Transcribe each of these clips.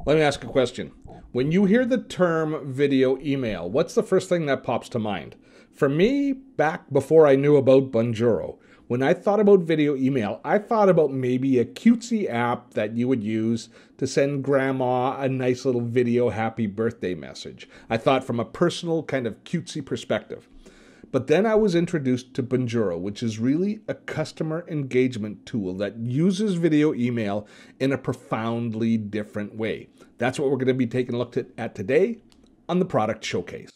Let me ask a question. When you hear the term video email, what's the first thing that pops to mind? For me, back before I knew about Bonjoro, when I thought about video email, I thought about maybe a cutesy app that you would use to send grandma a nice little video happy birthday message. I thought from a personal kind of cutesy perspective. But then I was introduced to Bonjoro, which is really a customer engagement tool that uses video email in a profoundly different way. That's what we're going to be taking a look at today on the product showcase.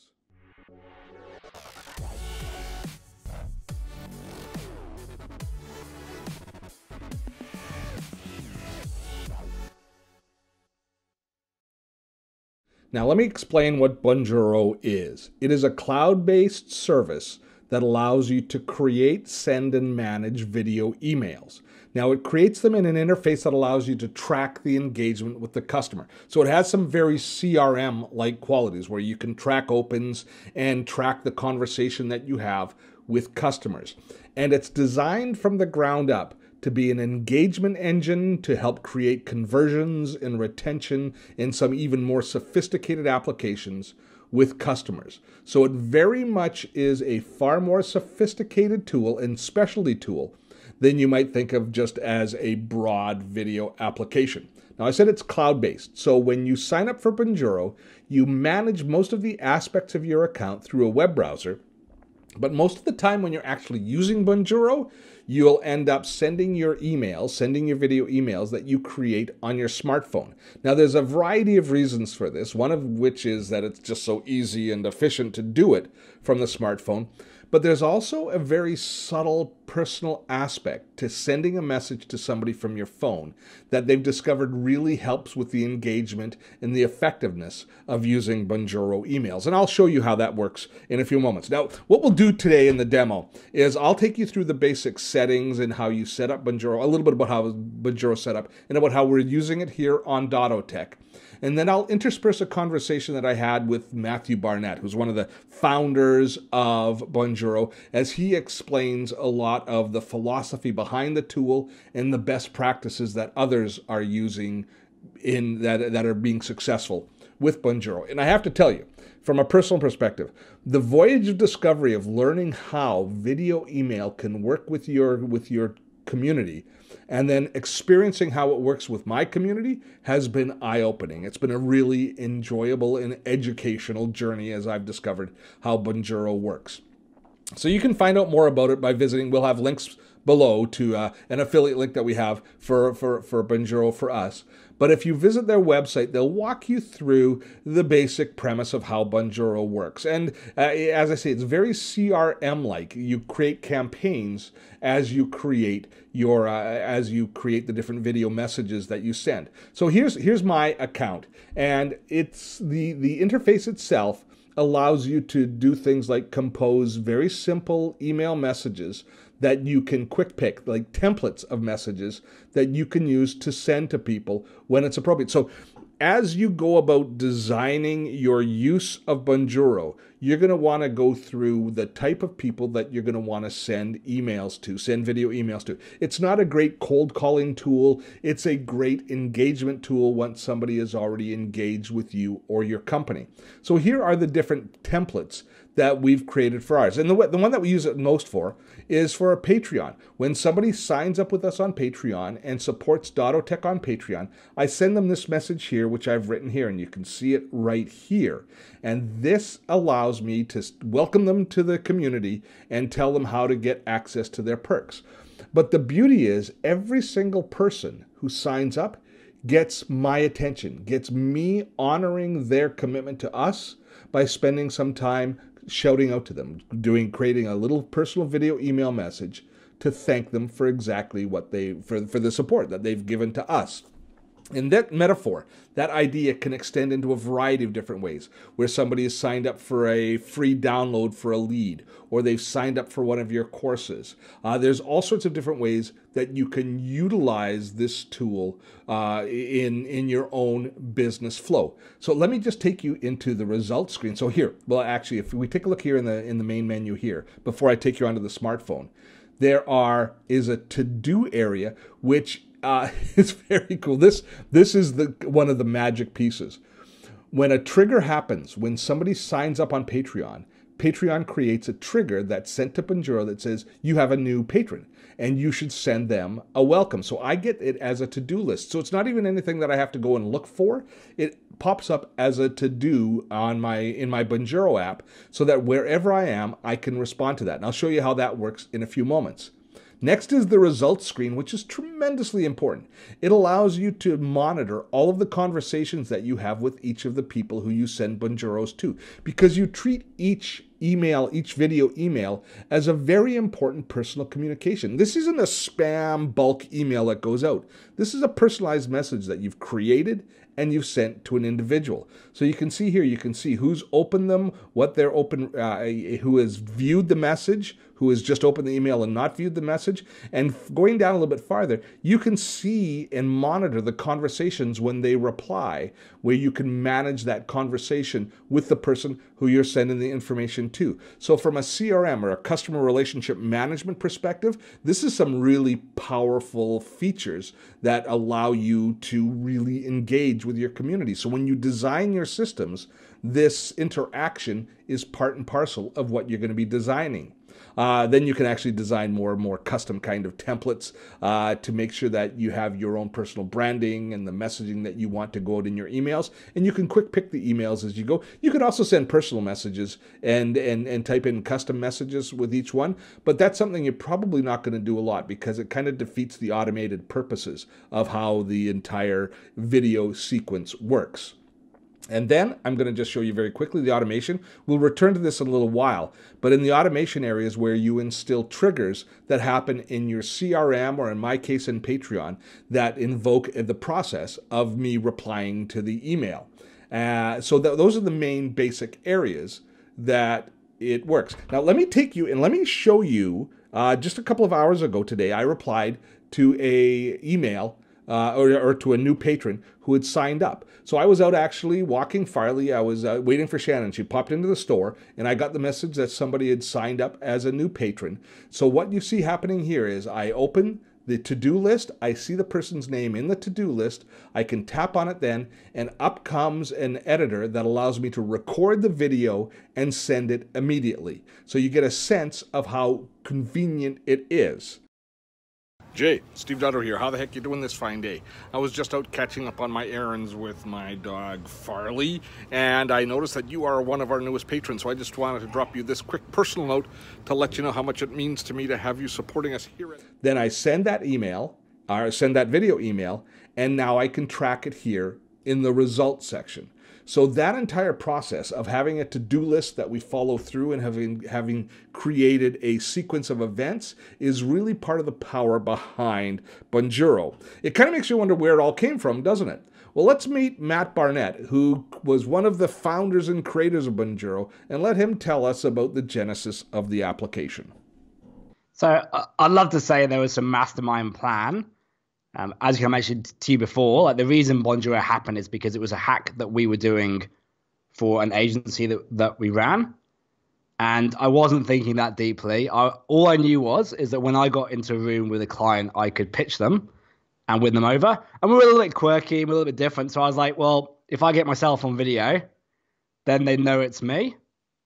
Now let me explain what Bonjoro is. It is a cloud-based service that allows you to create, send, and manage video emails. Now it creates them in an interface that allows you to track the engagement with the customer. So it has some very CRM-like qualities where you can track opens and track the conversation that you have with customers. And it's designed from the ground up to be an engagement engine to help create conversions and retention in some even more sophisticated applications with customers. So it very much is a far more sophisticated tool and specialty tool than you might think of just as a broad video application. Now I said it's cloud-based, so when you sign up for Bonjoro, you manage most of the aspects of your account through a web browser. But most of the time when you're actually using Bonjoro, you'll end up sending your emails, sending your video emails that you create on your smartphone. Now, there's a variety of reasons for this, one of which is that it's just so easy and efficient to do it from the smartphone. But there's also a very subtle personal aspect to sending a message to somebody from your phone that they've discovered really helps with the engagement and the effectiveness of using Bonjoro emails. And I'll show you how that works in a few moments. Now, what we'll do today in the demo is I'll take you through the basic settings and how you set up Bonjoro, a little bit about how Bonjoro is set up, and about how we're using it here on Dotto Tech. And then I'll intersperse a conversation that I had with Matthew Barnett, who's one of the founders of Bonjoro, as he explains a lot of the philosophy behind the tool and the best practices that others are using that are being successful with Bonjoro. And I have to tell you, from a personal perspective, the voyage of discovery of learning how video email can work with your community and then experiencing how it works with my community has been eye-opening. It's been a really enjoyable and educational journey as I've discovered how Bonjoro works. So you can find out more about it by visiting. We'll have links below to an affiliate link that we have for Bonjoro for us. But if you visit their website, they'll walk you through the basic premise of how Bonjoro works. And as I say, it's very CRM-like. You create campaigns as you create the different video messages that you send. So here's my account, and it's the interface itself allows you to do things like compose very simple email messages that you can quick pick, like templates of messages that you can use to send to people when it's appropriate. So as you go about designing your use of Bonjoro, you're going to want to go through the type of people that you're going to want to send emails to, send video emails to. It's not a great cold calling tool. It's a great engagement tool once somebody is already engaged with you or your company. So here are the different templates that we've created for ours. And the one that we use it most for is for a Patreon. When somebody signs up with us on Patreon and supports Dotto Tech on Patreon, I send them this message here, which I've written here, and you can see it right here. And this allows me to welcome them to the community and tell them how to get access to their perks. But the beauty is every single person who signs up gets my attention, gets me honoring their commitment to us by spending some time shouting out to them, creating a little personal video email message to thank them for exactly what for the support that they've given to us. In that metaphor, that idea can extend into a variety of different ways, where somebody has signed up for a free download for a lead, or they've signed up for one of your courses. There's all sorts of different ways that you can utilize this tool in your own business flow. So let me just take you into the results screen. So here, well, actually, if we take a look here in the main menu here, before I take you onto the smartphone, there is a to-do area, which It's very cool. This is one of the magic pieces. When a trigger happens, when somebody signs up on Patreon, Patreon creates a trigger that's sent to Bonjoro that says, you have a new patron and you should send them a welcome. So I get it as a to-do list. So it's not even anything that I have to go and look for. It pops up as a to-do in my Bonjoro app so that wherever I am, I can respond to that. And I'll show you how that works in a few moments. Next is the results screen, which is tremendously important. It allows you to monitor all of the conversations that you have with each of the people who you send Bonjoros to, because you treat each email, each video email, as a very important personal communication. This isn't a spam bulk email that goes out. This is a personalized message that you've created and you've sent to an individual. So you can see here, you can see who's opened them, what they're open, who has viewed the message, who has just opened the email and not viewed the message. And going down a little bit farther, you can see and monitor the conversations when they reply, where you can manage that conversation with the person who you're sending the information to. So from a CRM or a customer relationship management perspective, this is some really powerful features that allow you to really engage with your community. So when you design your systems, this interaction is part and parcel of what you're going to be designing. Then you can actually design more and more custom kind of templates to make sure that you have your own personal branding and the messaging that you want to go out in your emails. And you can quick pick the emails as you go. You can also send personal messages and type in custom messages with each one. But that's something you're probably not going to do a lot because it kind of defeats the automated purposes of how the entire video sequence works. And then I'm going to just show you very quickly the automation. We'll return to this in a little while, but in the automation areas where you instill triggers that happen in your CRM or in my case in Patreon that invoke the process of me replying to the email. So those are the main basic areas that it works. Now let me take you and let me show you, just a couple of hours ago today, I replied to a email or to a new patron who had signed up. So I was out actually walking Farley. I was waiting for Shannon. She popped into the store, and I got the message that somebody had signed up as a new patron. So what you see happening here is I open the to-do list. I see the person's name in the to-do list. I can tap on it then, and up comes an editor that allows me to record the video and send it immediately. So you get a sense of how convenient it is. Jay, Steve Dotto here. How the heck you doing this fine day? I was just out catching up on my errands with my dog Farley, and I noticed that you are one of our newest patrons, so I just wanted to drop you this quick personal note to let you know how much it means to me to have you supporting us here. Then I send that email, or send that video email, and now I can track it here in the results section. So that entire process of having a to-do list that we follow through and having created a sequence of events is really part of the power behind Bonjoro. It kind of makes you wonder where it all came from, doesn't it? Well, let's meet Matt Barnett, who was one of the founders and creators of Bonjoro, and let him tell us about the genesis of the application. So I'd love to say there was some mastermind plan. As I mentioned to you before, like the reason Bonjoro happened is because it was a hack that we were doing for an agency that we ran. And I wasn't thinking that deeply. All I knew is that when I got into a room with a client, I could pitch them and win them over. And we were a little bit quirky, we're a little bit different. So I was like, well, if I get myself on video, then they know it's me.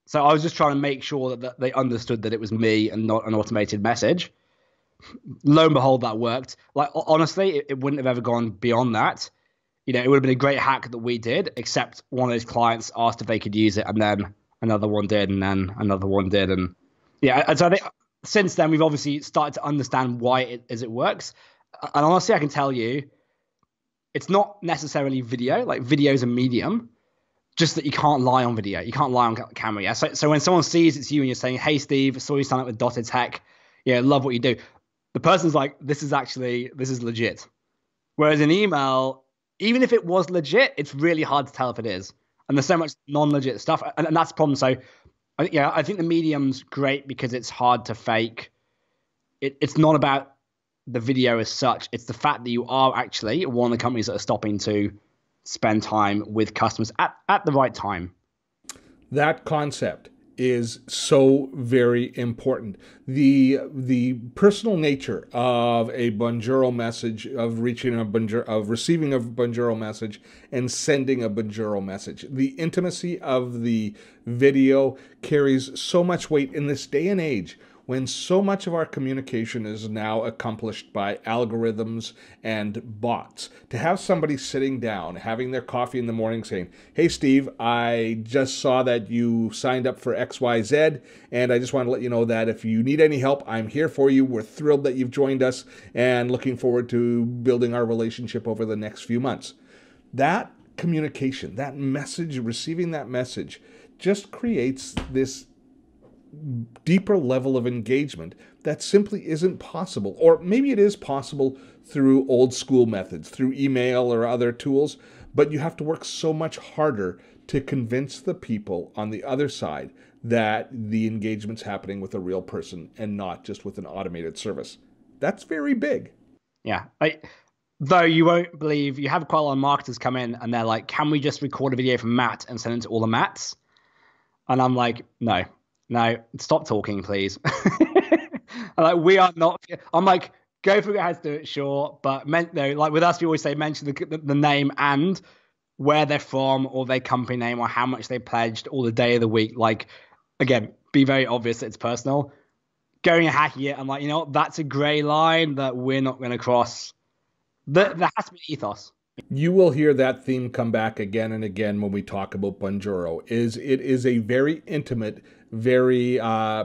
So I was just trying to make sure that they understood that it was me and not an automated message. Lo and behold, that worked. Like, honestly, it wouldn't have ever gone beyond that. You know, it would have been a great hack that we did, except one of those clients asked if they could use it, and then another one did, and then another one did. And yeah, and so I think since then, we've obviously started to understand why it works. And honestly, I can tell you, it's not necessarily video. Like, video is a medium, just that you can't lie on video. You can't lie on camera. Yeah. So when someone sees it's you and you're saying, "Hey, Steve, I saw you sign up with Dotto Tech. Yeah, love what you do." The person's like, this is legit. Whereas in email, even if it was legit, it's really hard to tell if it is. And there's so much non-legit stuff. And that's the problem. So I think the medium's great because it's hard to fake. It's not about the video as such. It's the fact that you are actually one of the companies that are stopping to spend time with customers at the right time. That concept is so very important. The personal nature of a Bonjoro message, of receiving a Bonjoro message and sending a Bonjoro message. The intimacy of the video carries so much weight in this day and age when so much of our communication is now accomplished by algorithms and bots. To have somebody sitting down, having their coffee in the morning saying, "Hey Steve, I just saw that you signed up for XYZ, and I just want to let you know that if you need any help, I'm here for you. We're thrilled that you've joined us and looking forward to building our relationship over the next few months." That communication, that message, receiving that message, just creates this deeper level of engagement that simply isn't possible. Or maybe it is possible through old school methods, through email or other tools, but you have to work so much harder to convince the people on the other side that the engagement's happening with a real person and not just with an automated service. That's very big. Yeah. Though you won't believe, you have quite a lot of marketers come in and they're like, can we just record a video from Matt and send it to all the Matts? And I'm like, no, stop talking, please. We are not. I'm like, go figure out how to do it, sure. But like with us, we always say mention the name and where they're from or their company name or how much they pledged or the day of the week. Like, again, be very obvious that it's personal. Going and hacking it, I'm like, that's a gray line that we're not going to cross. There has to be ethos. You will hear that theme come back again and again when we talk about Bonjoro. It is a very intimate, very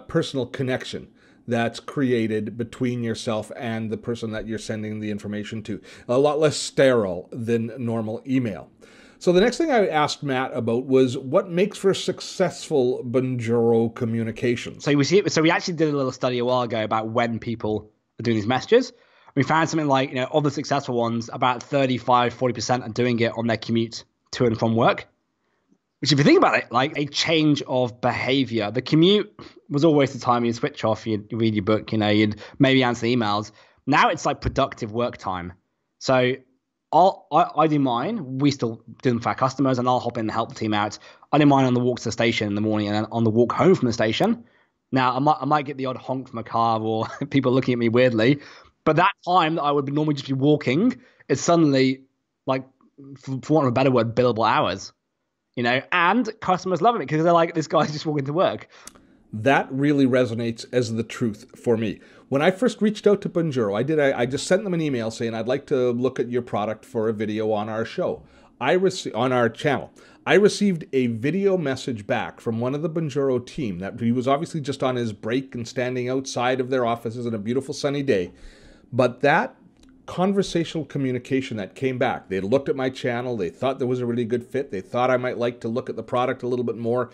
personal connection that's created between yourself and the person that you're sending the information to. A lot less sterile than normal email. So the next thing I asked Matt about was what makes for successful Bonjoro communications. So we actually did a little study a while ago about when people are doing these messages. We found something like, of the successful ones, about 40% are doing it on their commute to and from work. Which, if you think about it, like a change of behavior. The commute was always the time you'd switch off, you'd read your book, you'd maybe answer emails. Now it's like productive work time. So I do mine. We still do them for our customers, and I'll hop in and help the team out. I do mine on the walk to the station in the morning and then on the walk home from the station. Now, I might get the odd honk from a car or people looking at me weirdly. But that time that I would normally just be walking is suddenly, like, for want of a better word, billable hours, and customers love it because they're like, this guy's just walking to work. That really resonates as the truth for me. When I first reached out to Bonjoro, I just sent them an email saying, I'd like to look at your product for a video on our show. On our channel. I received a video message back from one of the Bonjoro team that he was obviously just on his break and standing outside of their offices on a beautiful sunny day. But that conversational communication that came back, they looked at my channel, they thought there was a really good fit, they thought I might like to look at the product a little bit more.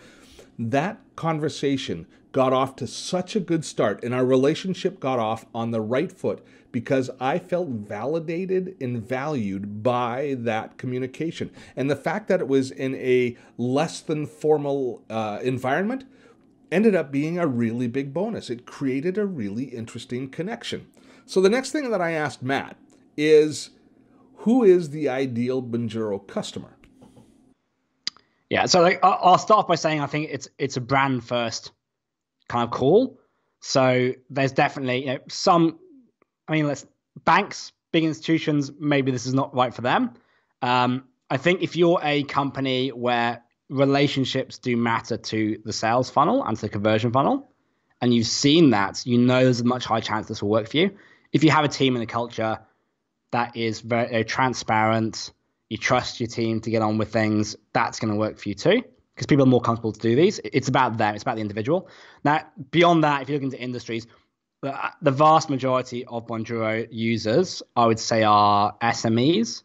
That conversation got off to such a good start, and our relationship got off on the right foot because I felt validated and valued by that communication. And the fact that it was in a less than formal environment ended up being a really big bonus. It created a really interesting connection. So the next thing that I asked Matt is, who is the ideal Bonjoro customer? Yeah, so I'll start by saying I think it's a brand first kind of call. So there's definitely banks, big institutions, maybe this is not right for them. I think if you're a company where relationships do matter to the sales funnel and to the conversion funnel, and you've seen that, there's a much higher chance this will work for you. If you have a team and a culture that is very transparent, you trust your team to get on with things, that's going to work for you too, because people are more comfortable to do these. It's about them. It's about the individual. Now, beyond that, if you look into industries, the vast majority of Bonjoro users, I would say, are SMEs.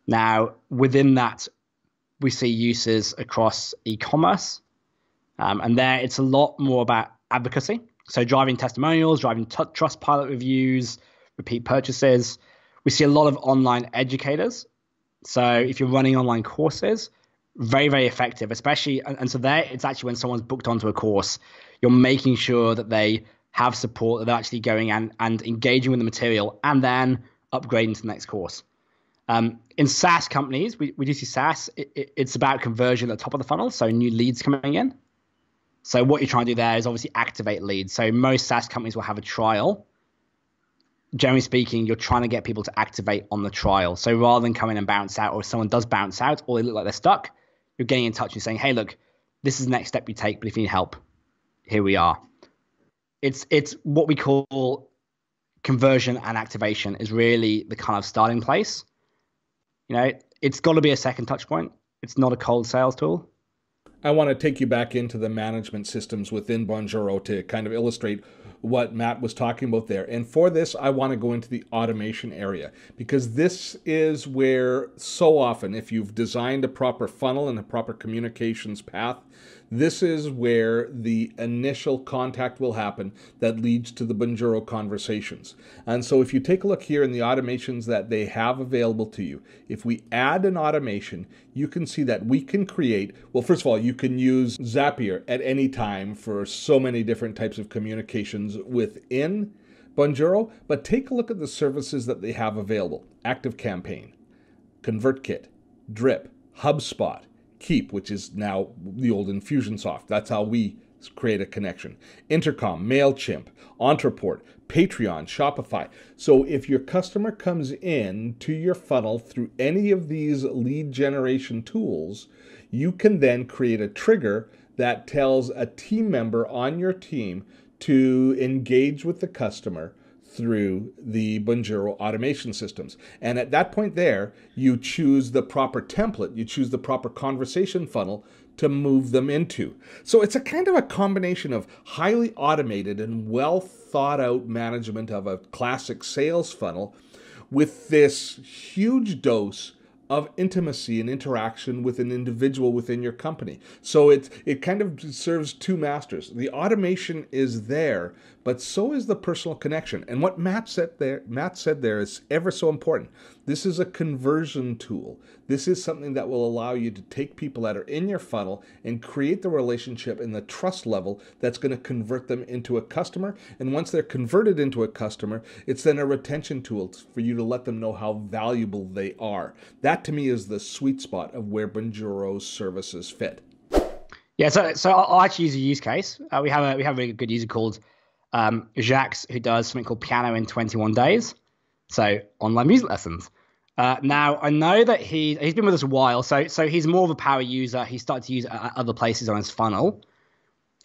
Now, within that, we see uses across e-commerce. And there, it's a lot more about advocacy. So driving testimonials, driving Trustpilot reviews, repeat purchases. We see a lot of online educators. So if you're running online courses, very, very effective, especially. And so there, it's actually when someone's booked onto a course, you're making sure that they have support, that they're actually going and engaging with the material and then upgrading to the next course. In SaaS companies, we do see SaaS, it's about conversion at the top of the funnel, so new leads coming in. So what you're trying to do there is obviously activate leads. So most SaaS companies will have a trial. Generally speaking, you're trying to get people to activate on the trial. So rather than come in and bounce out, or if someone does bounce out or they look like they're stuck, you're getting in touch and saying, hey, look, this is the next step you take, but if you need help, here we are. It's what we call conversion and activation is really the kind of starting place. It's got to be a second touch point. It's not a cold sales tool. I want to take you back into the management systems within Bonjoro to kind of illustrate what Matt was talking about there. And for this, I want to go into the automation area, because this is where so often, if you've designed a proper funnel and a proper communications path, this is where the initial contact will happen that leads to the Bonjoro conversations. And so if you take a look here in the automations that they have available to you, if we add an automation, you can see that we can create, well, first of all, you can use Zapier at any time for so many different types of communications within Bonjoro, but take a look at the services that they have available. ActiveCampaign, ConvertKit, Drip, HubSpot, Keep, which is now the old Infusionsoft. That's how we create a connection. Intercom, MailChimp, Entreport, Patreon, Shopify. So if your customer comes in to your funnel through any of these lead generation tools, you can then create a trigger that tells a team member on your team to engage with the customer through the Bonjoro automation systems. And at that point there, you choose the proper template, you choose the proper conversation funnel to move them into. So it's a kind of a combination of highly automated and well thought out management of a classic sales funnel with this huge dose of intimacy and interaction with an individual within your company. So it kind of serves two masters. The automation is there, but so is the personal connection. And what Matt said there is ever so important. This is a conversion tool. This is something that will allow you to take people that are in your funnel and create the relationship and the trust level that's going to convert them into a customer. And once they're converted into a customer, it's then a retention tool for you to let them know how valuable they are. That to me is the sweet spot of where Bonjoro's services fit. Yeah, so I'll actually use a use case. We have a really good user called Jacques, who does something called Piano in 21 Days. So online music lessons. Now, I know that he's been with us a while, so he's more of a power user. He started to use it at other places on his funnel.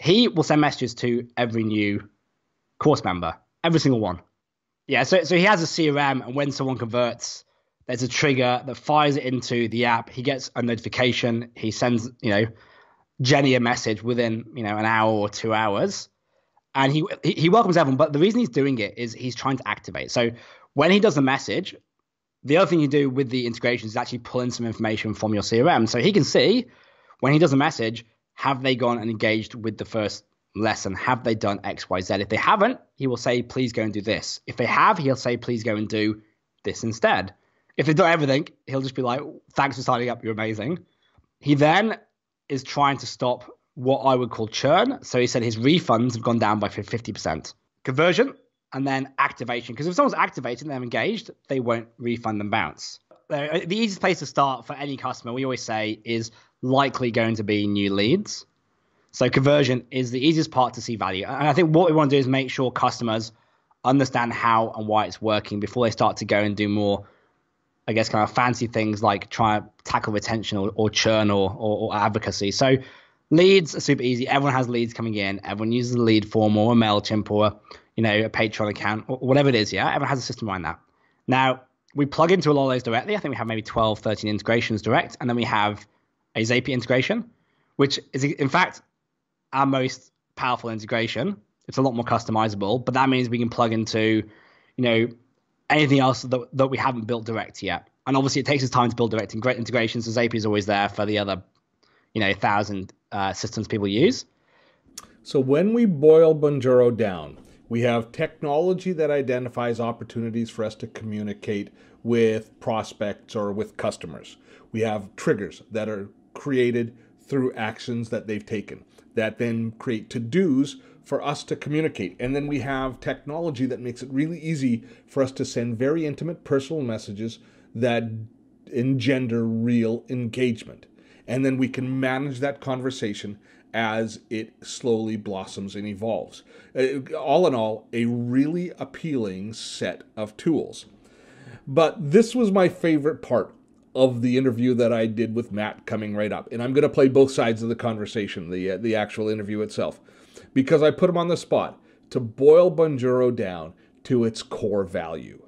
He will send messages to every new course member, every single one. Yeah, so he has a CRM, and when someone converts, there's a trigger that fires it into the app. He gets a notification. He sends, Jenny a message within, an hour or 2 hours. And he welcomes everyone, but the reason he's doing it is he's trying to activate. So when he does the message, the other thing you do with the integration is actually pull in some information from your CRM. So he can see when he does a message, have they gone and engaged with the first lesson? Have they done X, Y, Z? If they haven't, he will say, please go and do this. If they have, he'll say, please go and do this instead. If they've done everything, he'll just be like, thanks for signing up. You're amazing. He then is trying to stop what I would call churn. So he said his refunds have gone down by 50%. Conversion. And then activation, because if someone's activated and they're engaged, they won't refund and bounce. The easiest place to start for any customer, we always say, is likely going to be new leads. So conversion is the easiest part to see value. And I think what we want to do is make sure customers understand how and why it's working before they start to go and do more, I guess, kind of fancy things like try to tackle retention or churn or advocacy. So leads are super easy. Everyone has leads coming in. Everyone uses a lead form or a MailChimp or a Patreon account or whatever it is. Yeah, everyone has a system around that. Now, we plug into a lot of those directly. I think we have maybe 12, 13 integrations direct. And then we have a Zapier integration, which is, in fact, our most powerful integration. It's a lot more customizable, but that means we can plug into, anything else that we haven't built direct yet. And obviously, it takes us time to build direct integrations. So Zapier is always there for the other, 1,000 systems people use. So when we boil Bonjoro down, we have technology that identifies opportunities for us to communicate with prospects or with customers. We have triggers that are created through actions that they've taken that then create to-dos for us to communicate. And then we have technology that makes it really easy for us to send very intimate personal messages that engender real engagement. And then we can manage that conversation as it slowly blossoms and evolves. All in all, a really appealing set of tools. But this was my favorite part of the interview that I did with Matt coming right up. And I'm going to play both sides of the conversation, the actual interview itself, because I put him on the spot to boil Bonjoro down to its core value.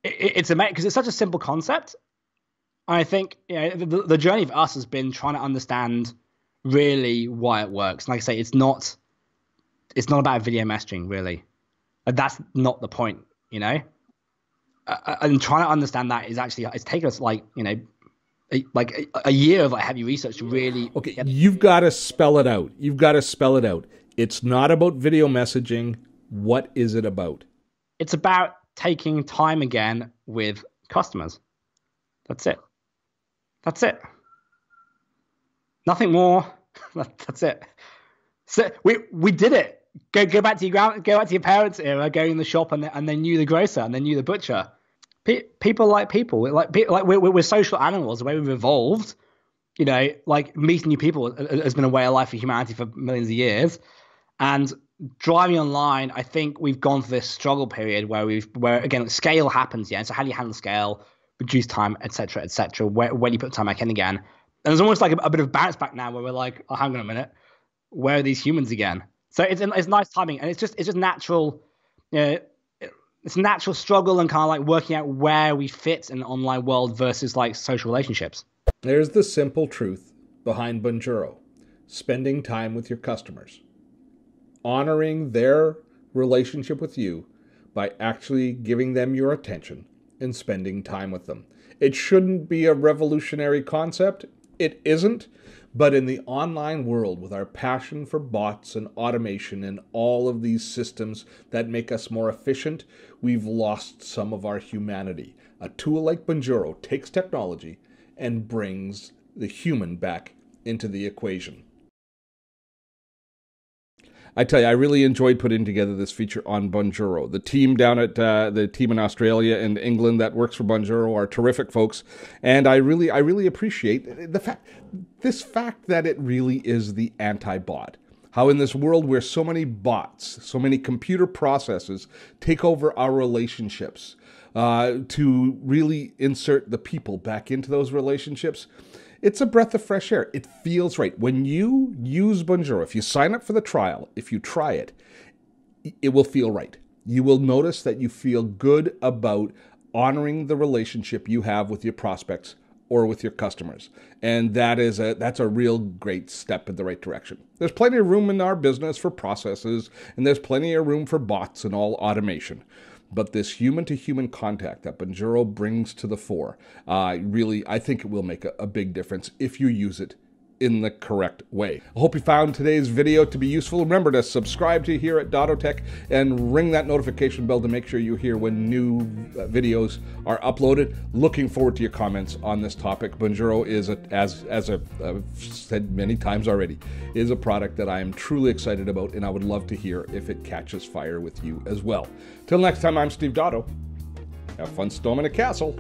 It's amazing because it's such a simple concept. I think the journey for us has been trying to understand really why it works. Like I say, it's not about video messaging really. That's not the point, and trying to understand that is actually, it's taken us like a year of heavy research to really. Okay, you've got to spell it out. It's not about video messaging. What is it about? It's about taking time again with customers. That's it. Nothing more. That's it. So we did it. Go back to your parents' era, going in the shop and they knew the grocer and they knew the butcher. People like people. We're social animals. The way we've evolved, meeting new people has been a way of life for humanity for millions of years. And driving online, I think we've gone through this struggle period where again scale happens. Yeah. So how do you handle scale, reduce time, etc., etc. When you put time back in again, and there's almost like a bit of bounce back now where we're like, oh, hang on a minute, where are these humans again? So it's nice timing, and it's just natural. It's natural struggle and kind of like working out where we fit in the online world versus like social relationships. There's the simple truth behind Bonjoro: spending time with your customers, honoring their relationship with you by actually giving them your attention and spending time with them. It shouldn't be a revolutionary concept. It isn't. But in the online world, with our passion for bots and automation and all of these systems that make us more efficient, we've lost some of our humanity. A tool like Bonjoro takes technology and brings the human back into the equation. I tell you, I really enjoyed putting together this feature on Bonjoro. The team down at the team in Australia and England that works for Bonjoro are terrific folks, and I really appreciate the fact that it really is the anti-bot. How in this world where so many bots, so many computer processes take over our relationships, to really insert the people back into those relationships. It's a breath of fresh air. It feels right. When you use Bonjoro, if you sign up for the trial, if you try it, it will feel right. You will notice that you feel good about honoring the relationship you have with your prospects or with your customers. And that's a real great step in the right direction. There's plenty of room in our business for processes, and there's plenty of room for bots and all automation. But this human-to-human contact that Bonjoro brings to the fore, I think it will make a big difference if you use it in the correct way. I hope you found today's video to be useful. Remember to subscribe to here at Dotto Tech and ring that notification bell to make sure you hear when new videos are uploaded. Looking forward to your comments on this topic. Bonjoro is, as I've said many times already, is a product that I am truly excited about, and I would love to hear if it catches fire with you as well. Till next time, I'm Steve Dotto. Have fun storming a castle.